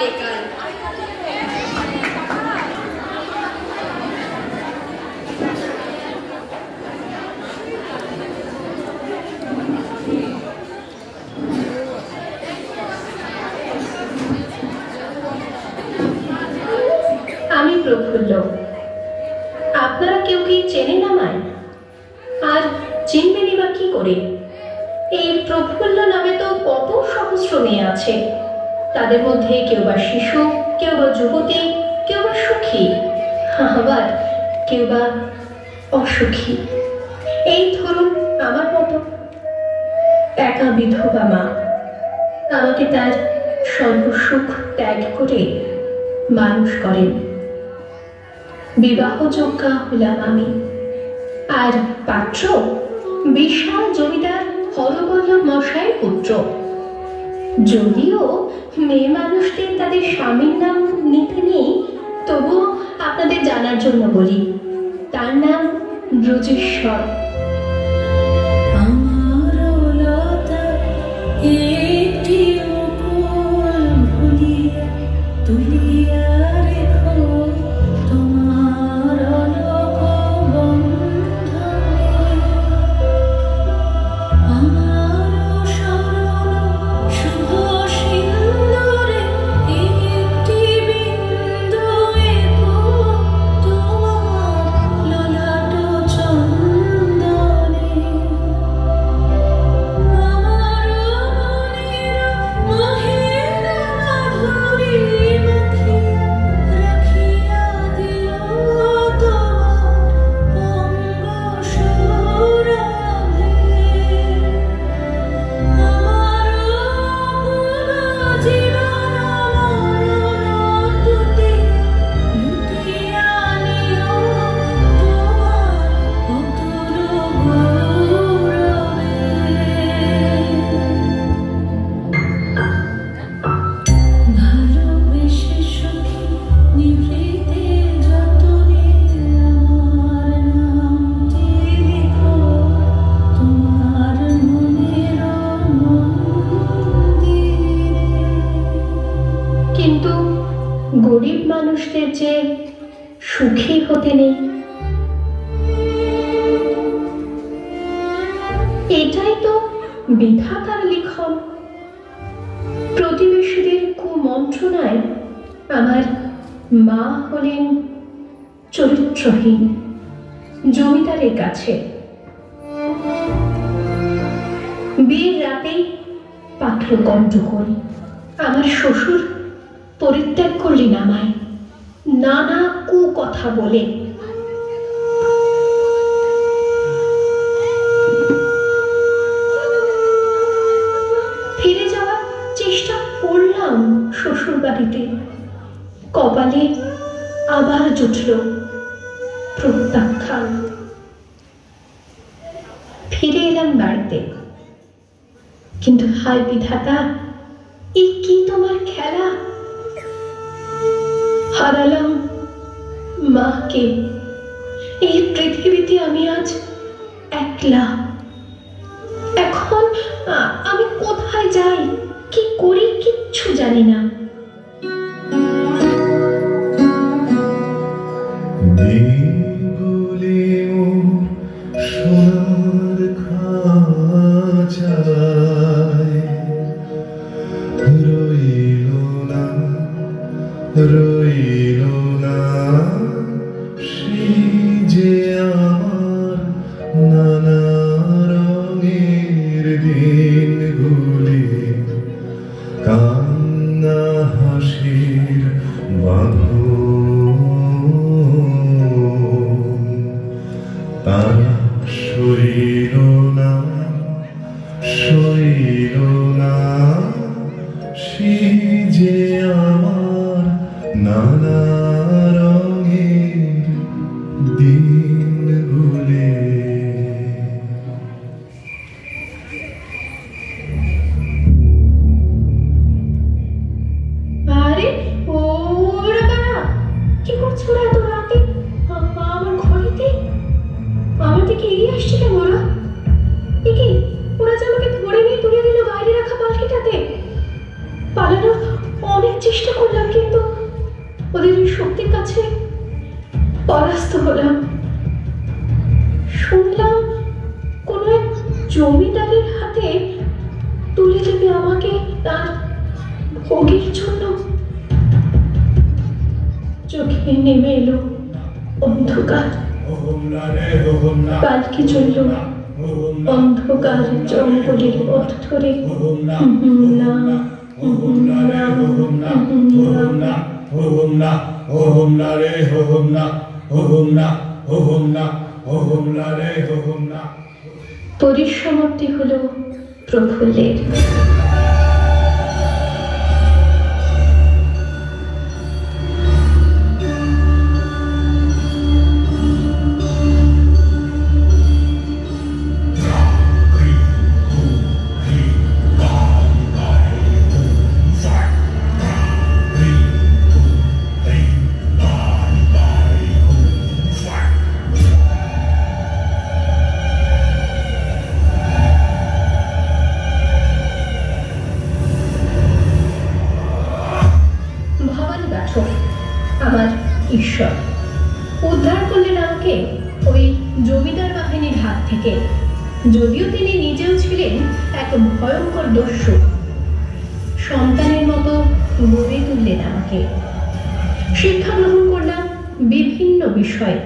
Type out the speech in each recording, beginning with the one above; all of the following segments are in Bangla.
একাল। আমি প্রফুল্ল। আপনারা কেউ কি চেনেন আমায়? আর চিনবেনই বা কি করে? এই প্রফুল্ল নামে তো কত সহস্র মেয়ে আছে। তাদের মধ্যে কেউ বা শিশু, কেউ বা যুবতী, কেউ বা সুখী, আবার কেউ বা অসুখী। এই ধরুন আমার মতো একা বিধবা মা। আমাকে তার সর্বসুখ ত্যাগ করে মানুষ করেন। বিবাহযোগ্যা হলাম আমি। আর পাত্র বিশাল জমিদার হরবল্লভ মশাইয়ের পুত্র। যদিও মেয়ে মানুষদের তাদের স্বামীর নাম নিতে নেই, তবুও আপনাদের জানার জন্য বলি, তার নাম ব্রজেশ্বর। গরিব মানুষদের যে সুখী হতে নেই, এটাই তো বিধাতার লিখন। প্রতিবেশীদের কুমন্ত্রণায় আমার মা হলেন চরিত্রহীন জমিদারের কাছে। বিয়ের রাতেই পাঠ্য গণ্ডগোল। আমার শ্বশুর পরিত্যাগ করলেন আমায় নানা কুকথা বলে। ফিরে যাওয়ার চেষ্টা করলাম শ্বশুর বাড়িতে, কপালে আবার জুটল প্রত্যাখ্যান। ফিরে এলাম বাড়িতে, কিন্তু হায় বিধাতা, এই কি তোমার খেলা! হারালাম মাকে। এই পৃথিবীতে আমি আজ একলা। এখন আমি কোথায় যাই, কি করি, কিচ্ছু জানি না। রইল না সে যে আমার নানা রঙের দিনগুলি, কান্না হাসির বাঁধন। তারা সইল না সে যে আমার নানা রঙের দিনগুলি। আরে ওরা কারা? কি করছো ওরা এত রাতে আমার ঘরেতে? আমার দিকে এগিয়ে আসছে কেন ওরা? কি ওরা যে আমাকে ধরে নিয়ে তুলে দিল বাইরে রাখা পালকিটাতে। পালানোর অনেক ওদের এই শক্তির কাছে পরাস্ত হলাম। শুনলাম কোন এক জমিদারের হাতে তুলে দেবে আমাকে তার ভোগের জন্য। চোখে নেমে এলো অন্ধকার, পালকি চলল অন্ধকার জঙ্গলের পথ ধরে। পরিসমাপ্তি হলো প্রফুল্লের। আমার ঈশ্বর উদ্ধার করলেন আমাকে ওই জমিদার বাহিনীর হাত থেকে। যদিও তিনি নিজেও ছিলেন এক ভয়ঙ্কর দস্যু, সন্তানের মতো গড়ে তুললেন আমাকে। শিক্ষা গ্রহণ করলাম বিভিন্ন বিষয়।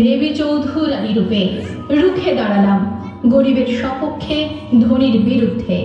দেবী চৌধুরানী রূপে রুখে দাঁড়ালাম গরিবের সপক্ষে, ধনীর বিরুদ্ধে।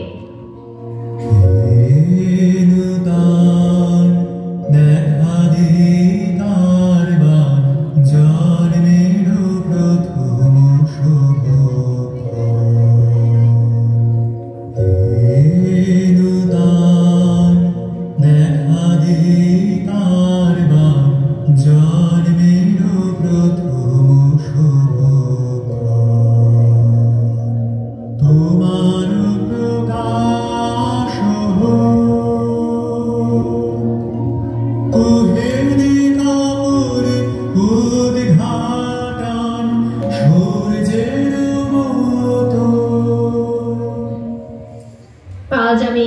আজ আমি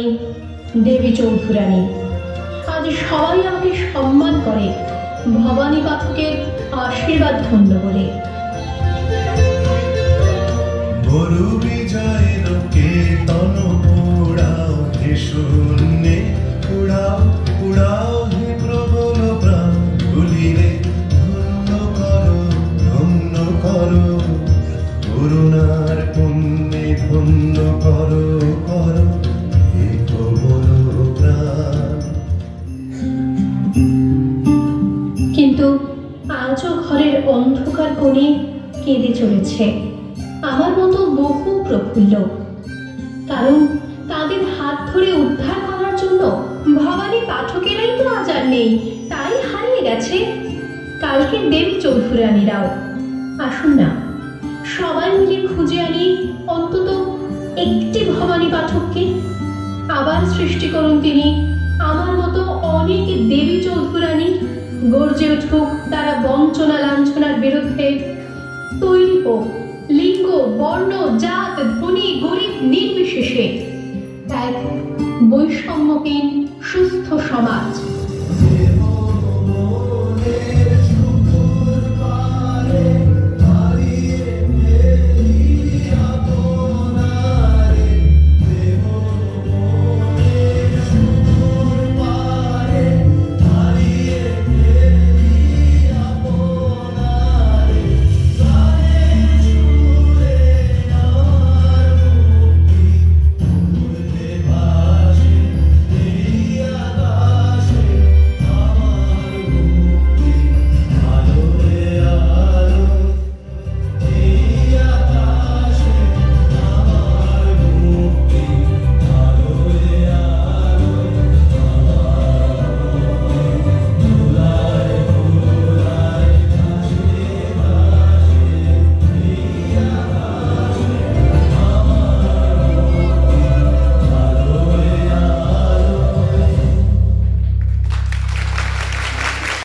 দেবী চৌধুরানী, আজ সবাই আমাকে সম্মান করে ভবানী পাঠকের আশীর্বাদ ধন্য বলে। বড় বিজয়ের কেতন উড়াও হে শূন্যে, উড়াও উড়াও হে প্রবল প্রাণ ভুলিলে, ধন্য করো ধন্য করো করুণার পুণ্যে, ধন্য করো করো হে প্রবল প্রাণ। কিন্তু আজও ঘরের অন্ধকার কোণে কেঁদে চলেছে আমার মতো বহু প্রফুল্ল, কারণ তাদের হাত ধরে উদ্ধার করার জন্য ভবানী পাঠকেরাই তো আজ আর নেই, তাই হারিয়ে গেছে কালকে দেবী চৌধুরানীরাও। আসুন না সবাই মিলে খুঁজে আনি অন্তত একটি ভবানী পাঠককে, আবার সৃষ্টি করুন তিনি আমার মতো অনেক দেবী চৌধুরানী, গর্জে উঠুক তারা বঞ্চনা লাঞ্ছনার বিরুদ্ধে। তৈরি হোক লিঙ্গ, বর্ণ, জাত, ধনী গরিব নির্বিশেষে এক বৈষম্যহীন সুস্থ সমাজ।